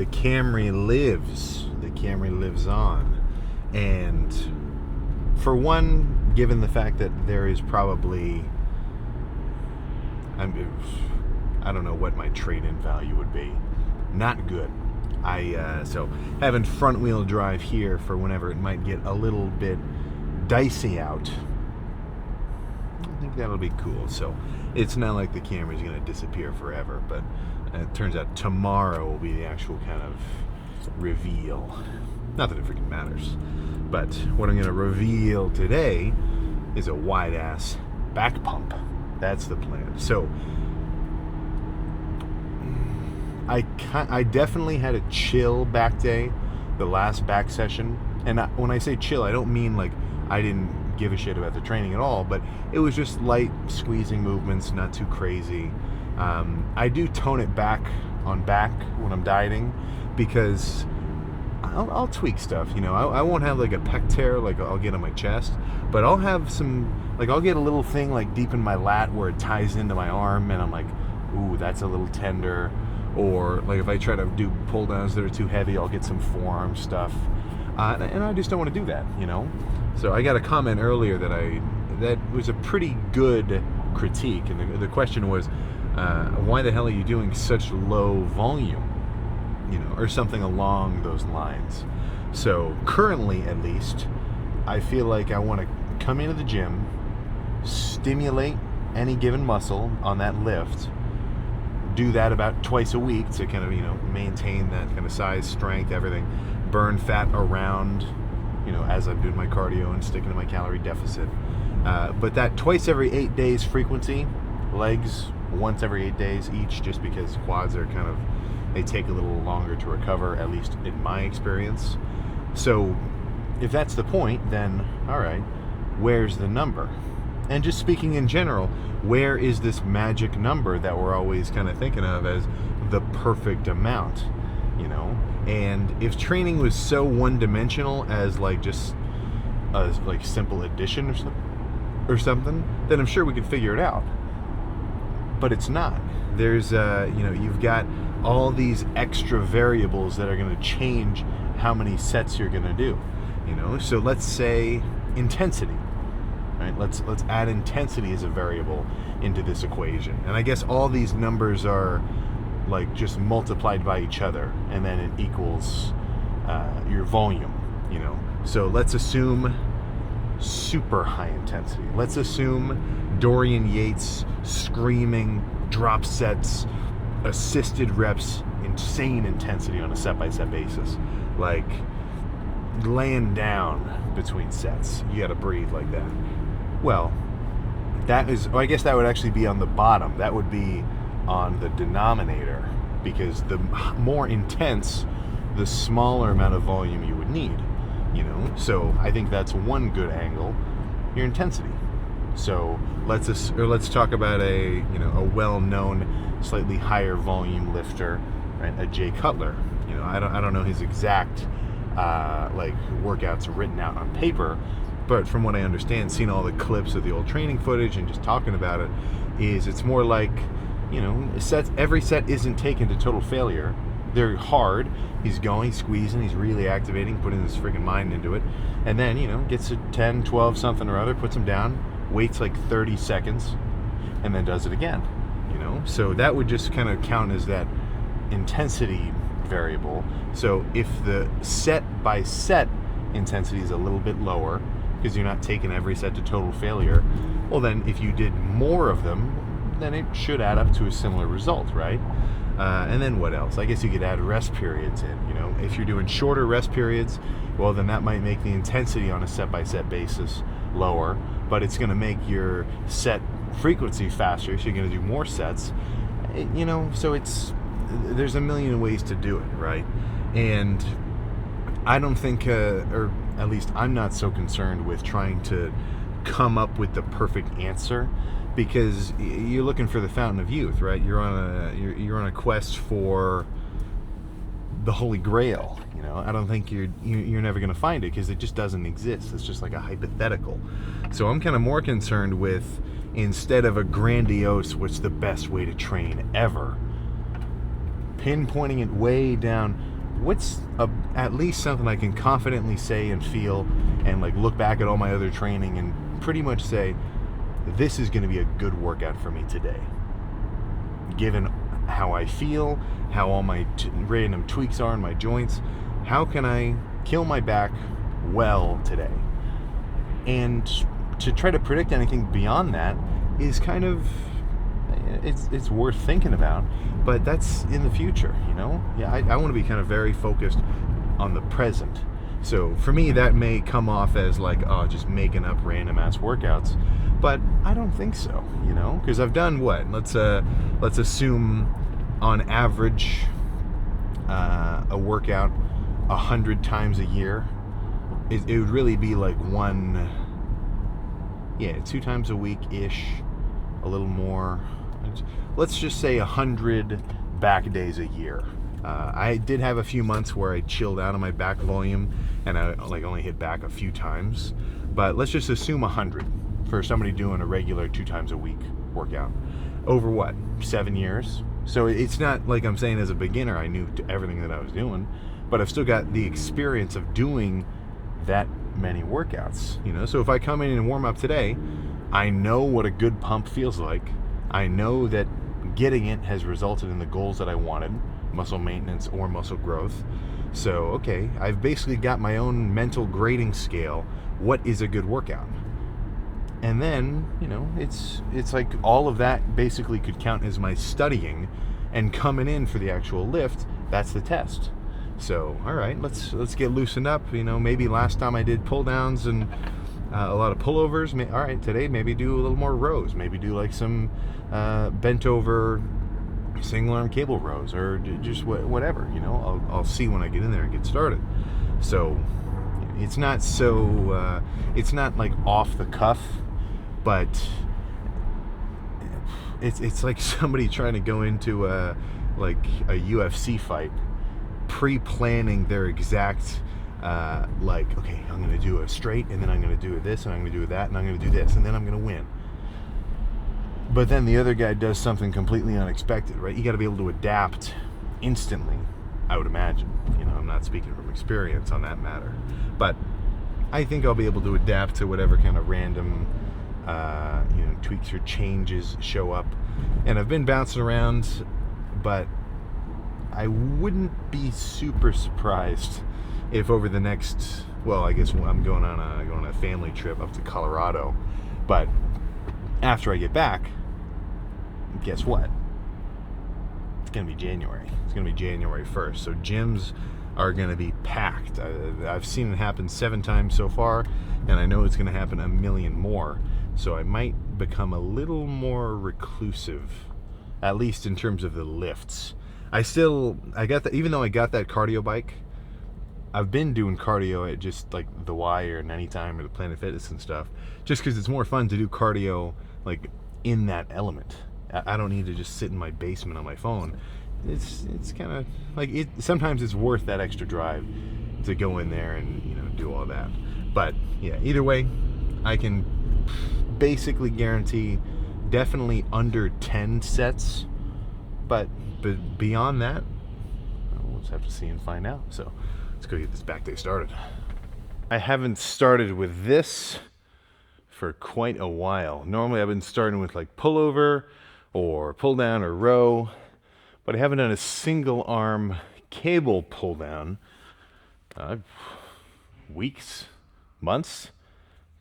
the Camry lives. The Camry lives on. And for one, given the fact that there is probably, I don't know what my trade-in value would be. Not good. So having front wheel drive here for whenever it might get a little bit dicey out, I think that'll be cool. So it's not like the Camry's going to disappear forever, but it turns out tomorrow will be the actual kind of reveal. Not that it freaking matters, but what I'm going to reveal today is a wide-ass back pump. That's the plan. So I definitely had a chill back day, the last back session. And when I say chill, I don't mean like I didn't give a shit about the training at all, but it was just light squeezing movements, not too crazy. I do tone it back on back when I'm dieting because I'll tweak stuff, you know. I won't have like a pec tear like I'll get on my chest, but I'll have some, like I'll get a little thing like deep in my lat where it ties into my arm and I'm like, ooh, that's a little tender. Or like if I try to do pull downs that are too heavy, I'll get some forearm stuff. And I just don't want to do that, you know. So I got a comment earlier that was a pretty good critique, and the question was, why the hell are you doing such low volume, you know, or something along those lines. So currently, at least, I feel like I want to come into the gym, stimulate any given muscle on that lift, do that about twice a week to kind of, you know, maintain that kind of size, strength, everything, burn fat around, you know, as I'm doing my cardio and sticking to my calorie deficit. But that twice every 8 days frequency, legs once every 8 days each, just because quads are kind of, they take a little longer to recover, at least in my experience. So if that's the point, then all right, where's the number? And just speaking in general, where is this magic number that we're always kind of thinking of as the perfect amount, you know? And if training was so one-dimensional as like just a like simple addition or something, then I'm sure we could figure it out. But it's not. There's, you know, you've got all these extra variables that are going to change how many sets you're going to do, you know? So let's say intensity. Right? Let's add intensity as a variable into this equation. And I guess all these numbers are like just multiplied by each other, and then it equals your volume, you know. So let's assume super high intensity. Let's assume Dorian Yates screaming drop sets, assisted reps, insane intensity on a set-by-set basis. Like laying down between sets. You gotta breathe like that. Well, that is, I guess that would actually be on the bottom. That would be on the denominator, because the more intense, the smaller amount of volume you would need, you know? So I think that's one good angle, your intensity. So let's talk about a well-known, slightly higher volume lifter, right? A Jay Cutler. You know, I don't know his exact like workouts written out on paper, but from what I understand, seeing all the clips of the old training footage and just talking about it, it's more like, you know, every set isn't taken to total failure. They're hard. He's going, he's squeezing, he's really activating, putting his freaking mind into it. And then, you know, gets to 10, 12, something or other, puts him down, waits like 30 seconds, and then does it again, you know? So that would just kind of count as that intensity variable. So if the set by set intensity is a little bit lower, because you're not taking every set to total failure, well then if you did more of them, then it should add up to a similar result, right? And then what else? I guess you could add rest periods in, you know. If you're doing shorter rest periods, well then that might make the intensity on a set-by-set basis lower, but it's going to make your set frequency faster, so you're going to do more sets, you know. So there's a million ways to do it, right? And I don't think, or at least I'm not so concerned with trying to come up with the perfect answer, because you're looking for the fountain of youth, right? You're on a quest for the Holy Grail, you know. I don't think you're never going to find it, because it just doesn't exist. It's just like a hypothetical. So I'm kind of more concerned with, instead of a grandiose, what's the best way to train ever, pinpointing it way down what's at least something I can confidently say and feel, and like look back at all my other training and pretty much say, this is going to be a good workout for me today, given how I feel, how all my random tweaks are in my joints. How can I kill my back well today? And to try to predict anything beyond that is kind of, it's worth thinking about, but that's in the future, you know? Yeah, I want to be kind of very focused on the present. So for me, that may come off as like, oh, just making up random ass workouts, but I don't think so, you know? Because I've done what? Let's assume on average a workout 100 times a year. It would really be like 2 times a week ish, a little more. Let's just say 100 back days a year. I did have a few months where I chilled out on my back volume and I like only hit back a few times, but let's just assume 100 for somebody doing a regular 2 times a week workout over what, 7 years. So it's not like I'm saying as a beginner I knew everything that I was doing, but I've still got the experience of doing that many workouts, you know? So if I come in and warm up today, I know what a good pump feels like. I know that getting it has resulted in the goals that I wanted, muscle maintenance or muscle growth. So, okay, I've basically got my own mental grading scale. What is a good workout? And then, you know, it's like all of that basically could count as my studying, and coming in for the actual lift, that's the test. So, all right, let's get loosened up. You know, maybe last time I did pull downs and a lot of pullovers. All right, today maybe do a little more rows. Maybe do like some bent over single arm cable rows, or just whatever. You know, I'll see when I get in there and get started. So it's not it's not like off the cuff, but it's like somebody trying to go into like a UFC fight, pre-planning their exact like, okay, I'm going to do a straight, and then I'm going to do this, and I'm going to do that, and I'm going to do this, and then I'm going to win. But then the other guy does something completely unexpected, right? You got to be able to adapt instantly, I would imagine. You know, I'm not speaking from experience on that matter, but I think I'll be able to adapt to whatever kind of random tweaks or changes show up. And I've been bouncing around, but I wouldn't be super surprised if over the next, well, I guess I'm going on a family trip up to Colorado, but after I get back, guess what? It's going to be January. It's going to be January 1st. So gyms are going to be packed. I've seen it happen 7 times so far, and I know it's going to happen a million more. So I might become a little more reclusive, at least in terms of the lifts. I got that, even though I got that cardio bike, I've been doing cardio at just like the Y or Anytime or the Planet Fitness and stuff, just because it's more fun to do cardio like in that element. I don't need to just sit in my basement on my phone. It's kind of like it. Sometimes it's worth that extra drive to go in there and, you know, do all that. But yeah, either way, I can basically guarantee definitely under 10 sets. But beyond that, we'll just have to see and find out. So let's go get this back day started. I haven't started with this for quite a while. Normally I've been starting with like pullover or pull down or row, but I haven't done a single arm cable pull down. Weeks, months,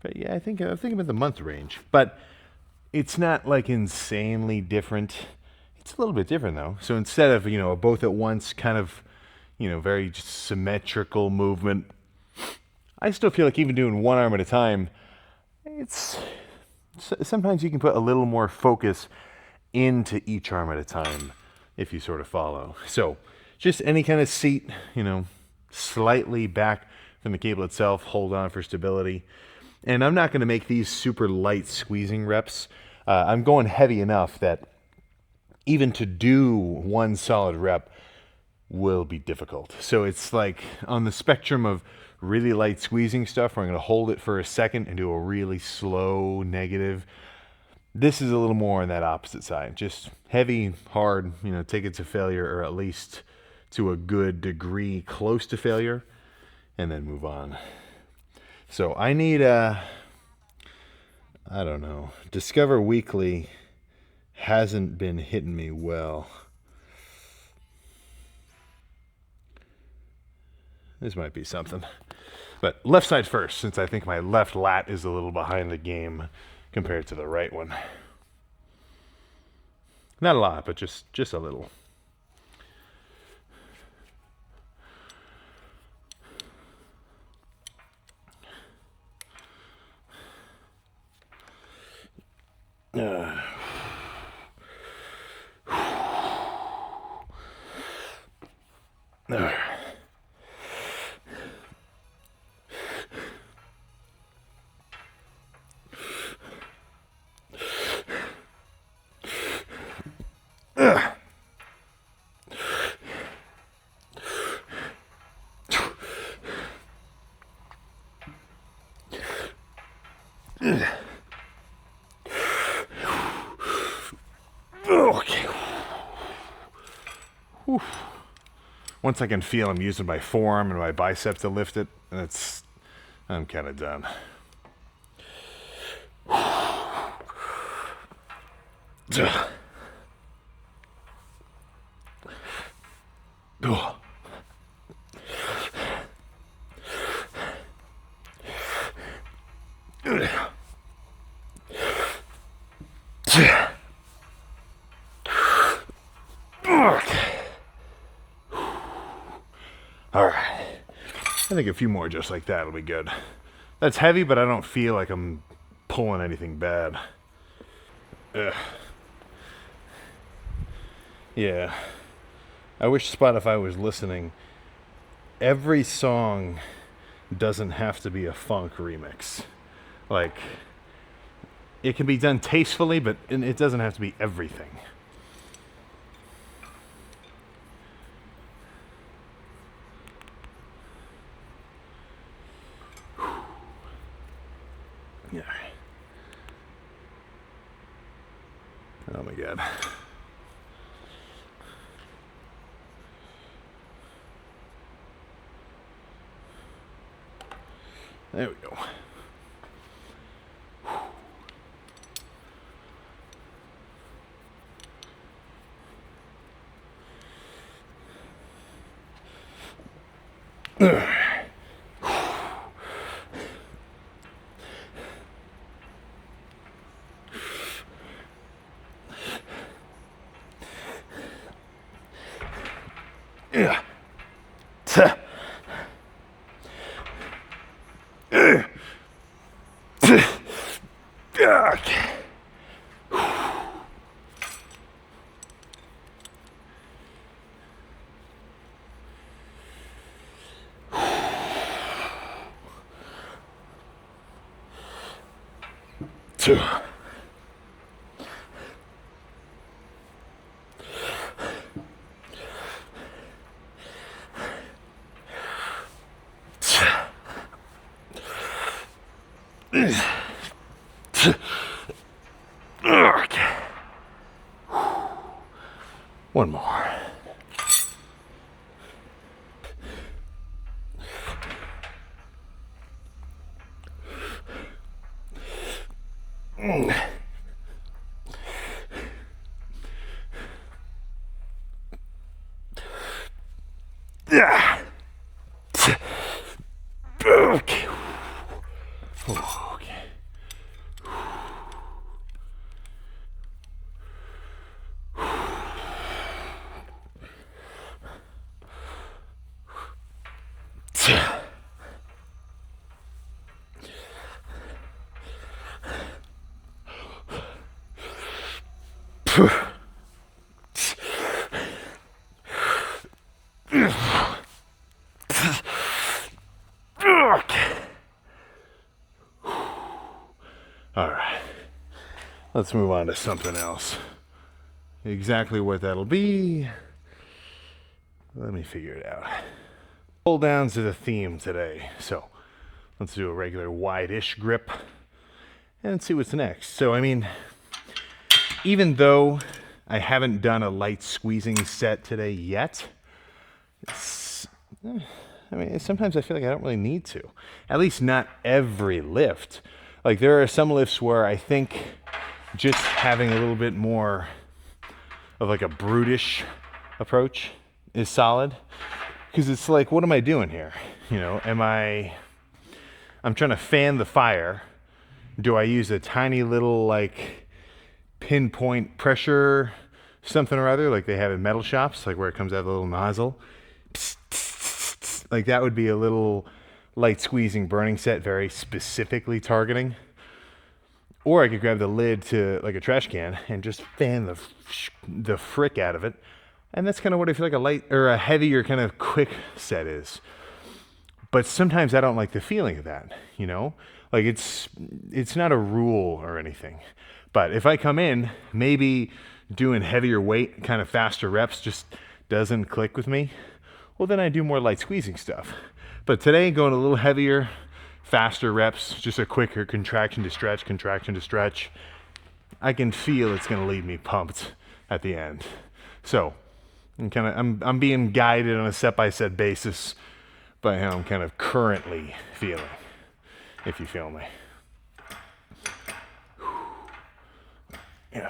but yeah, I think about the month range. But it's not like insanely different. It's a little bit different though. So instead of, you know, a both at once kind of, you know, very symmetrical movement, I still feel like even doing one arm at a time, it's sometimes you can put a little more focus into each arm at a time if you sort of follow. So just any kind of seat, you know, slightly back from the cable itself, hold on for stability. And I'm not going to make these super light squeezing reps. I'm going heavy enough that even to do one solid rep will be difficult. So it's like on the spectrum of really light squeezing stuff where I'm going to hold it for a second and do a really slow negative. This is a little more on that opposite side. Just heavy, hard, you know, take it to failure, or at least to a good degree close to failure, and then move on. So I need I don't know. Discover Weekly hasn't been hitting me well. This might be something. But left side first, since I think my left lat is a little behind the game compared to the right one. Not a lot, but just a little. Okay. Whew. Once I can feel I'm using my forearm and my bicep to lift it, I'm kind of done. All right. I think a few more just like that will be good. That's heavy, but I don't feel like I'm pulling anything bad. Ugh. Yeah. I wish Spotify was listening. Every song doesn't have to be a funk remix. Like, it can be done tastefully, but it doesn't have to be everything. Yeah. Oh my God. There we go. Yeah. Two. One more. Okay. Okay. All right, let's move on to something else. Exactly what that'll be, let me figure it out. Pull downs are the theme today, so let's do a regular wide-ish grip and see what's next. So, I mean, even though I haven't done a light squeezing set today yet, It's, I mean, sometimes I feel like I don't really need to. At least not every lift. Like there are some lifts where I think just having a little bit more of like a brutish approach is solid. Because it's like, what am I doing here? You know, I'm trying to fan the fire. Do I use a tiny little like pinpoint pressure something or other like they have in metal shops, like where it comes out of a little nozzle? Like that would be a little light squeezing burning set, very specifically targeting. Or I could grab the lid to like a trash can and just fan the frick out of it. And that's kind of what I feel like a light or a heavier kind of quick set is. But sometimes I don't like the feeling of that, you know? Like it's not a rule or anything. But if I come in, maybe doing heavier weight, kind of faster reps just doesn't click with me. Well, then I do more light squeezing stuff. But today, going a little heavier, faster reps, just a quicker contraction to stretch. I can feel it's going to leave me pumped at the end. So I'm being guided on a step-by-step basis by how I'm kind of currently feeling, if you feel me. Yeah.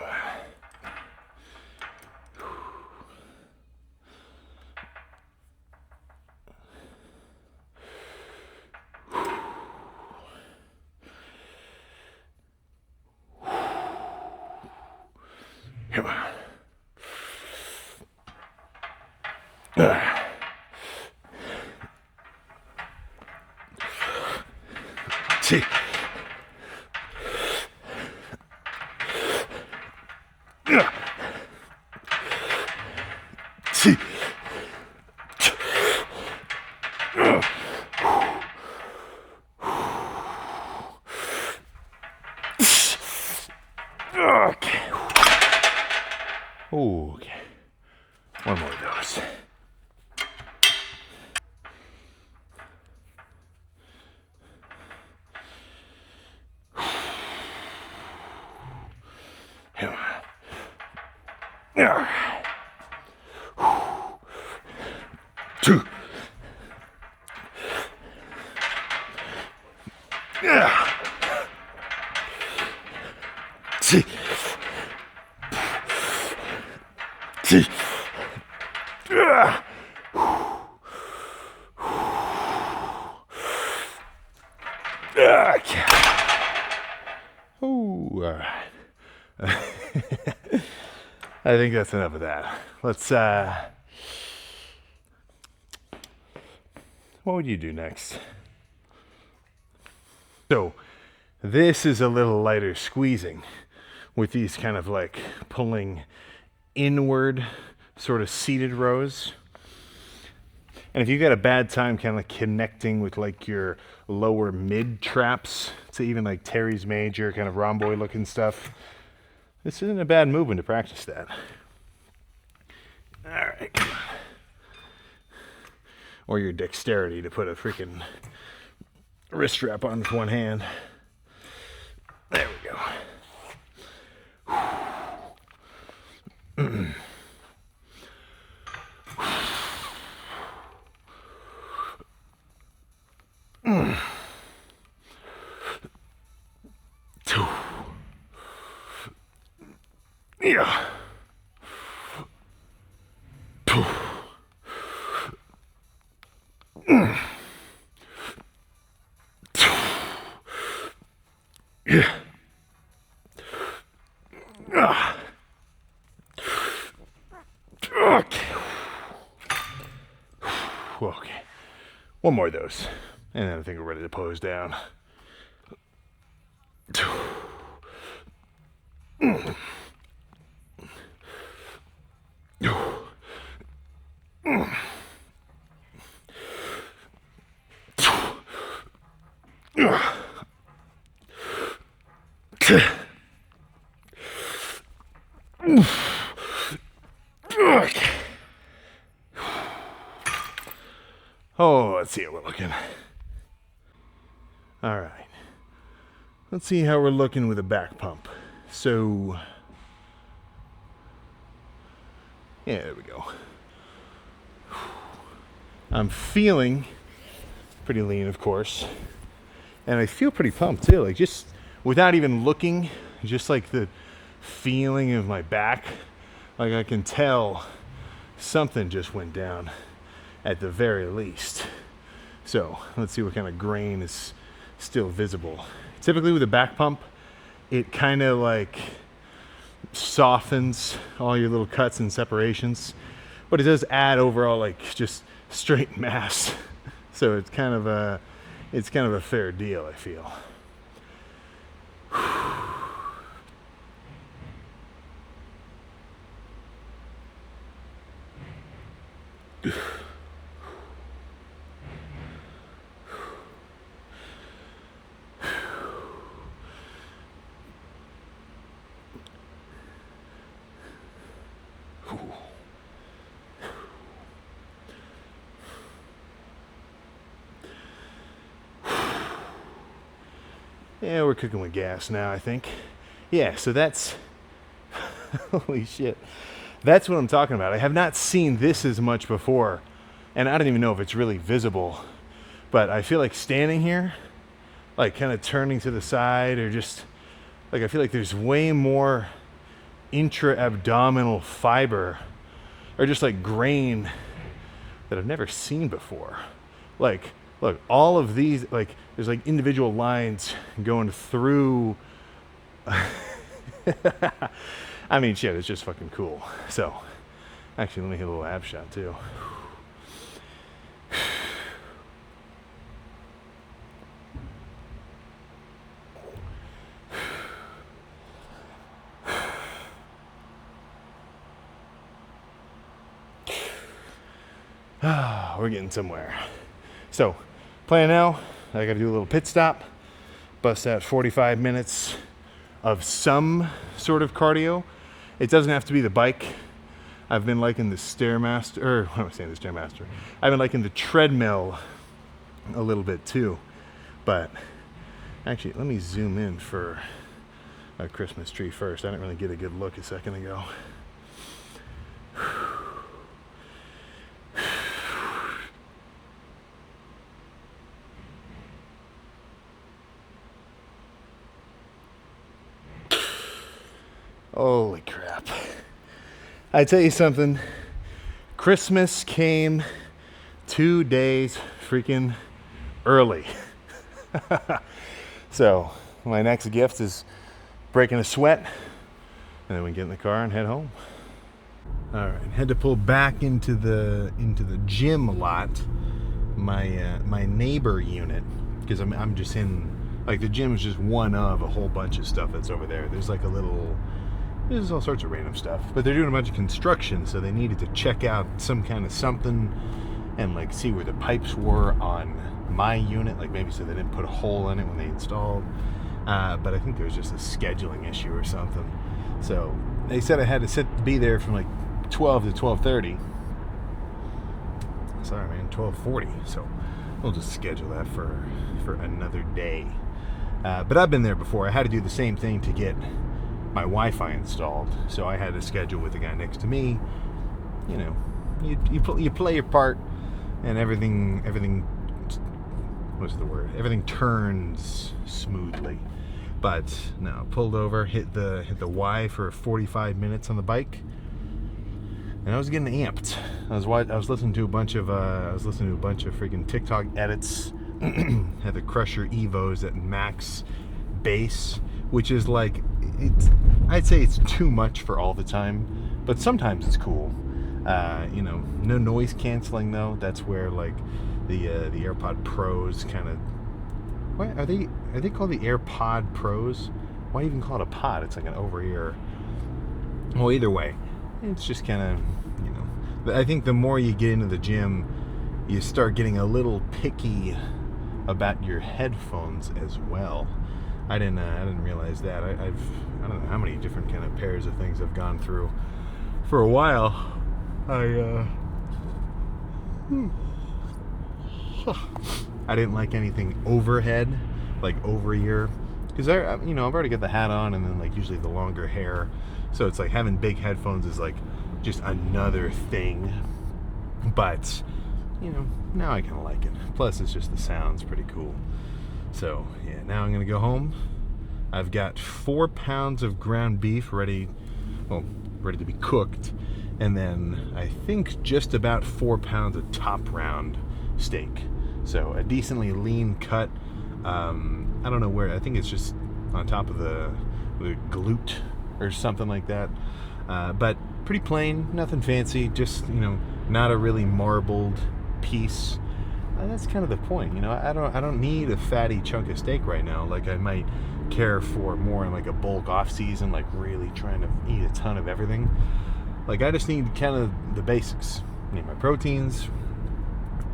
Come on. See. See. Okay. Okay. One more of those. Two. See. See. Okay. Ooh, all right. I think that's enough of that. Let's, what would you do next? So, this is a little lighter squeezing with these kind of like pulling inward sort of seated rows. And if you've got a bad time kind of connecting with like your lower mid traps to even like Terry's Major kind of rhomboid looking stuff, this isn't a bad movement to practice that. All right, come on. Or your dexterity to put a freaking wrist strap on with one hand. There we go. Two. Yeah. Two. Yeah. Okay. Okay. One more of those. And then I think we're ready to pose down. Oh, let's see how we're looking. All right. Let's see how we're looking with a back pump. So, yeah, there we go. I'm feeling pretty lean, of course, and I feel pretty pumped too. Like just without even looking, just like the feeling of my back, like I can tell something just went down at the very least. So let's see what kind of grain is still visible. Typically with a back pump, it kind of like softens all your little cuts and separations, but it does add overall like just straight mass. So it's kind of a fair deal, I feel. Yeah, we're cooking with gas now, I think. Yeah, so that's... Holy shit. That's what I'm talking about. I have not seen this as much before, and I don't even know if it's really visible, but I feel like standing here, like kind of turning to the side, or just, like I feel like there's way more intra-abdominal fiber, or just like grain that I've never seen before. Like, look, all of these, like, there's like individual lines going through. I mean, shit, it's just fucking cool. So, actually, let me hit a little ab shot too. We're getting somewhere. So, plan now, I gotta do a little pit stop, bust out 45 minutes of some sort of cardio. It doesn't have to be the bike. I've been liking the Stairmaster, or what am I saying, the Stairmaster? I've been liking the treadmill a little bit too. But actually, let me zoom in for a Christmas tree first. I didn't really get a good look a second ago. Holy crap. I tell you something, Christmas came 2 days freaking early. So my next gift is breaking a sweat, and then we get in the car and head home. All right, had to pull back into the gym a lot, my neighbor unit, because I'm just in, like, the gym is just one of a whole bunch of stuff that's over there. There's like a little, there's all sorts of random stuff, but they're doing a bunch of construction, so they needed to check out some kind of something and like see where the pipes were on my unit, like maybe so they didn't put a hole in it when they installed. But I think there was just a scheduling issue or something. So they said I had to be there from like 12 to 12:30. Sorry, man, 12:40. So we'll just schedule that for another day. But I've been there before. I had to do the same thing to get my Wi-Fi installed, so I had to schedule with the guy next to me. You know, you play your part, and everything. What's the word? Everything turns smoothly. But no, pulled over, hit the Y for 45 minutes on the bike, and I was getting amped. I was listening to a bunch of freaking TikTok edits. Had the Crusher Evos at max bass, which is like, I'd say it's too much for all the time, but sometimes it's cool. You know, no noise canceling though. That's where like the AirPod Pros kind of. Why are they called the AirPod Pros? Why even call it a pod? It's like an over-ear. Well, either way, it's just kind of, you know. I think the more you get into the gym, you start getting a little picky about your headphones as well. I didn't realize that. I don't know how many different kind of pairs of things I've gone through. For a while, I didn't like anything overhead, like over ear, because I've already got the hat on, and then like usually the longer hair, so it's like having big headphones is like just another thing. But now I kind of like it. Plus, it's just the sound's pretty cool. So, yeah, now I'm going to go home. I've got 4 pounds of ground beef ready to be cooked. And then I think just about 4 pounds of top round steak. So a decently lean cut. I don't know where. I think it's just on top of the glute or something like that. But pretty plain, nothing fancy. Just not a really marbled piece. That's kind of the point. I don't need a fatty chunk of steak right now. Like I might care for more in like a bulk off season, like really trying to eat a ton of everything. Like I just need kind of the basics. I need my proteins.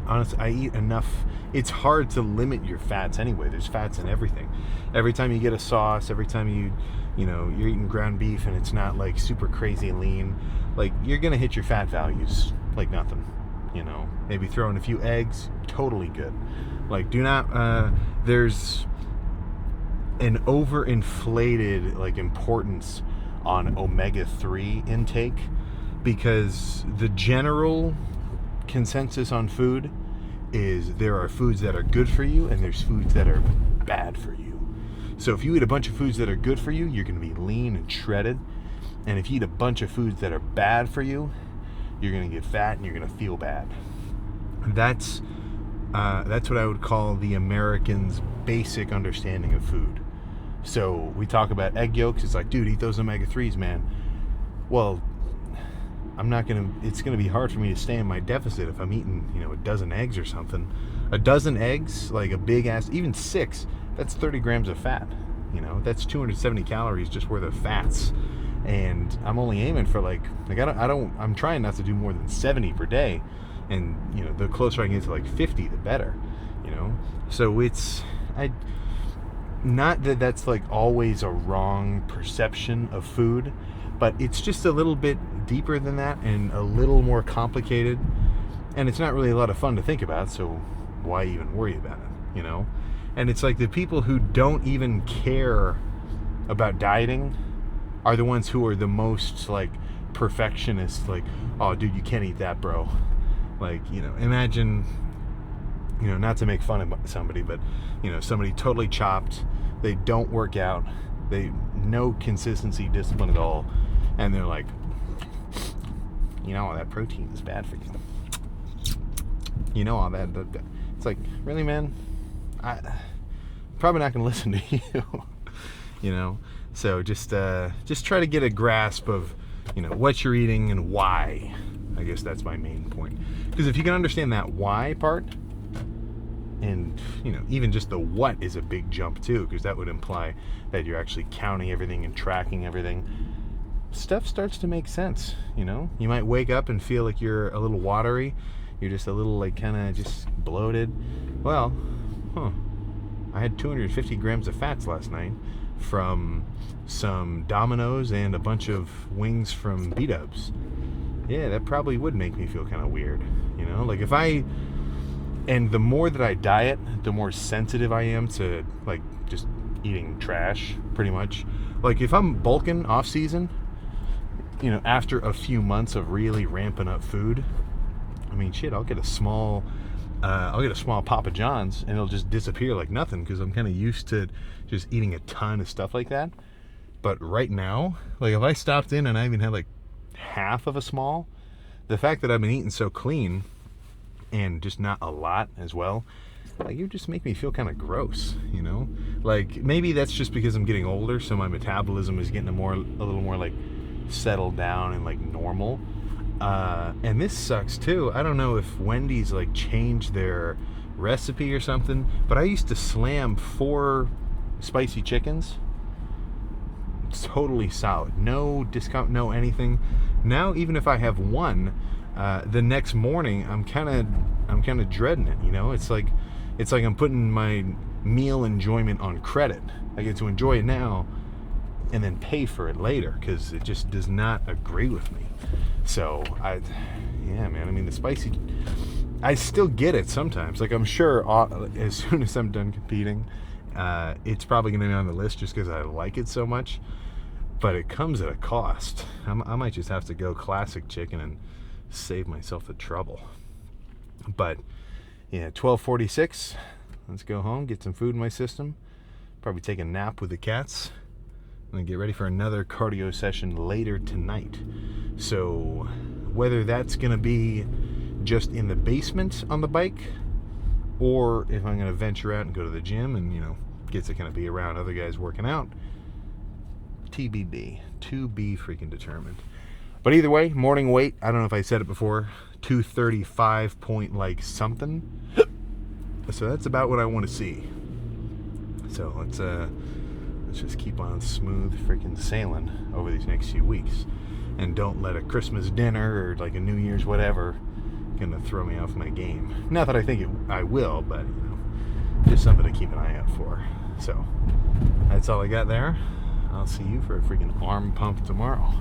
Honestly, I eat enough. It's hard to limit your fats anyway. There's fats in everything. Every time you get a sauce, every time you're eating ground beef and it's not like super crazy lean, like you're gonna hit your fat values like nothing. Maybe throw in a few eggs, totally good. Like do not. There's an overinflated like importance on omega-3 intake, because the general consensus on food is there are foods that are good for you and there's foods that are bad for you. So if you eat a bunch of foods that are good for you, you're going to be lean and shredded. And if you eat a bunch of foods that are bad for you, you're going to get fat and you're going to feel bad. That's what I would call the American's basic understanding of food. So we talk about egg yolks. It's like, dude, eat those omega-3s, man. Well, it's going to be hard for me to stay in my deficit if I'm eating, a dozen eggs or something. A dozen eggs, like a big ass, even 6, that's 30 grams of fat. That's 270 calories just worth of fats. And I'm only aiming for I'm trying not to do more than 70 per day. And, the closer I can get to like 50, the better, So not that that's like always a wrong perception of food, but it's just a little bit deeper than that and a little more complicated, and it's not really a lot of fun to think about, so why even worry about it, And it's like the people who don't even care about dieting are the ones who are the most like perfectionists, like, oh dude, you can't eat that, bro. Like, imagine, not to make fun of somebody, but somebody totally chopped, they don't work out, they no consistency, discipline at all, and they're like, all that protein is bad for you. All that. It's like, really, man? I probably not going to listen to you. So just try to get a grasp of what you're eating and why. I guess that's my main point. Because if you can understand that why part, and even just the what is a big jump too, because that would imply that you're actually counting everything and tracking everything. Stuff starts to make sense. You might wake up and feel like you're a little watery, you're just a little like kind of just bloated. Well, I had 250 grams of fats last night from some Domino's and a bunch of wings from B-Dubs. Yeah, that probably would make me feel kind of weird. Like and the more that I diet, the more sensitive I am to like just eating trash, pretty much. Like if I'm bulking off season, after a few months of really ramping up food, I mean, shit, I'll get a small Papa John's and it'll just disappear like nothing, because I'm kind of used to just eating a ton of stuff like that. But right now, like if I stopped in and I even had like half of a small, the fact that I've been eating so clean and just not a lot as well, like it just make me feel kind of gross, like maybe that's just because I'm getting older, so my metabolism is getting a little more like settled down and like normal. And this sucks too. I don't know if Wendy's like changed their recipe or something, but I used to slam 4 spicy chickens, totally solid, no discount, no anything. Now even if I have one, the next morning I'm kind of dreading it. It's like I'm putting my meal enjoyment on credit. I get to enjoy it now and then pay for it later, because it just does not agree with me. So the spicy, I still get it sometimes. Like I'm sure as soon as I'm done competing, it's probably going to be on the list just because I like it so much. But it comes at a cost. I might just have to go classic chicken and save myself the trouble. But yeah, 12:46. Let's go home, get some food in my system, probably take a nap with the cats, and then get ready for another cardio session later tonight. So whether that's going to be just in the basement on the bike, or if I'm going to venture out and go to the gym and, get to kind of be around other guys working out, TBD, to be freaking determined. But either way, morning weight, I don't know if I said it before, 235 point like something. So that's about what I want to see. So let's just keep on smooth freaking sailing over these next few weeks, and don't let a Christmas dinner or like a New Year's whatever gonna throw me off my game. Not that I think I will, but just something to keep an eye out for. So that's all I got there. I'll see you for a freaking arm pump tomorrow.